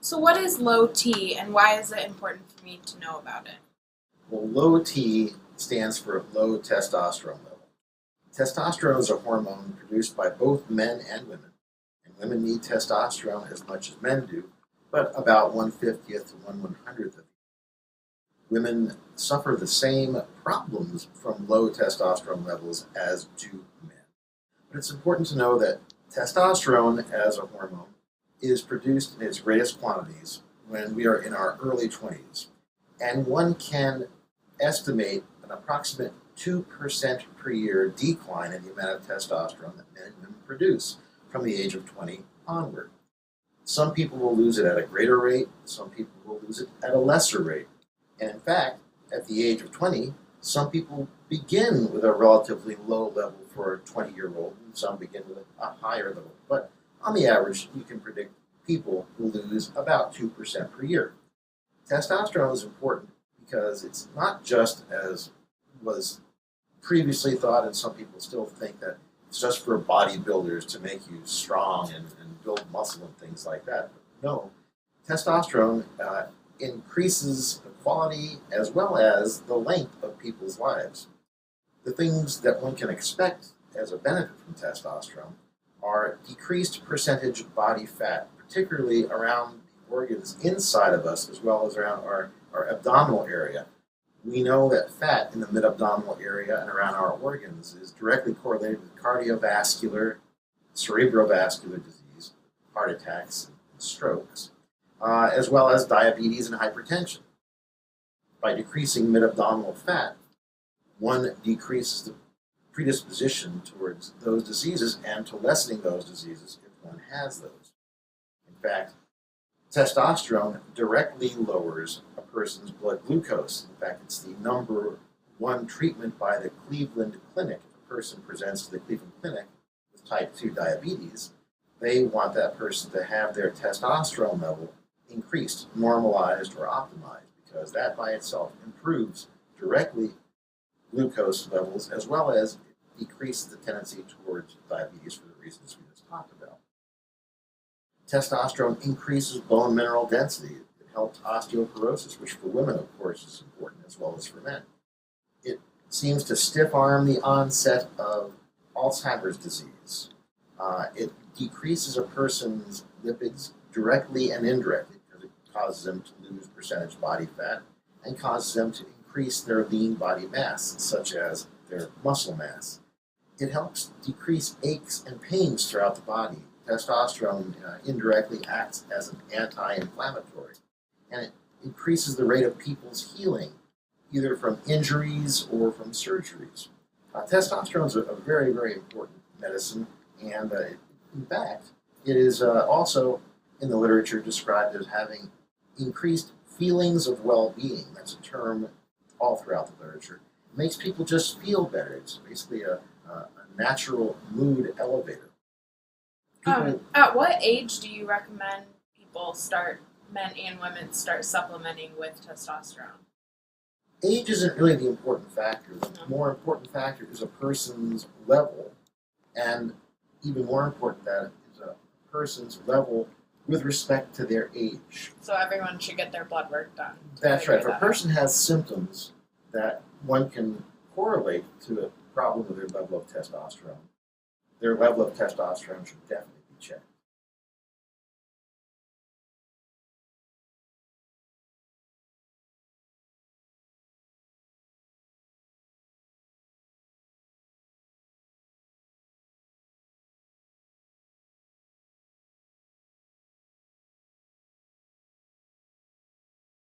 So what is low T and why is it important for me to know about it? Well, low T stands for low testosterone level. Testosterone is a hormone produced by both men and women. And women need testosterone as much as men do, but about 1/50th to 1/100th of it. Women suffer the same problems from low testosterone levels as do men. But it's important to know that testosterone as a hormone is produced in its greatest quantities when we are in our early 20s. And one can estimate an approximate 2% per year decline in the amount of testosterone that men and women produce from the age of 20 onward. Some people will lose it at a greater rate, some people will lose it at a lesser rate. And in fact, at the age of 20, some people begin with a relatively low level for a 20-year-old, and some begin with a higher level. But on the average, you can predict people will lose about 2% per year. Testosterone is important because it's not just as was previously thought, and some people still think that it's just for bodybuilders to make you strong and build muscle and things like that. But no, testosterone increases the quality as well as the length of people's lives. The things that one can expect as a benefit from testosterone are decreased percentage of body fat, particularly around the organs inside of us as well as around our abdominal area. We know that fat in the mid-abdominal area and around our organs is directly correlated with cardiovascular, cerebrovascular disease, heart attacks, and strokes, as well as diabetes and hypertension. By decreasing mid-abdominal fat, one decreases the predisposition towards those diseases and to lessening those diseases if one has those. In fact, testosterone directly lowers a person's blood glucose. In fact, it's the number one treatment by the Cleveland Clinic. If a person presents to the Cleveland Clinic with type 2 diabetes, they want that person to have their testosterone level increased, normalized, or optimized, because that by itself improves directly glucose levels as well as decreases the tendency towards diabetes for the reasons we just talked about. Testosterone increases bone mineral density. It helps osteoporosis, which for women, of course, is important as well as for men. It seems to stiff arm the onset of Alzheimer's disease. It decreases a person's lipids directly and indirectly because it causes them to lose percentage body fat and causes them to increase their lean body mass, such as their muscle mass. It helps decrease aches and pains throughout the body. Testosterone indirectly acts as an anti-inflammatory, and it increases the rate of people's healing, either from injuries or from surgeries. Testosterone is a very, very important medicine, and in fact, it is also in the literature described as having increased feelings of well-being. That's a term all throughout the literature. It makes people just feel better. It's basically a natural mood elevator. At what age do you recommend men and women start supplementing with testosterone? Age isn't really the important factor. The more important factor is a person's level, and even more important than that is a person's level with respect to their age. So everyone should get their blood work done. That's right. If a person has symptoms that one can correlate to a problem with their level of testosterone, their level of testosterone should definitely be checked.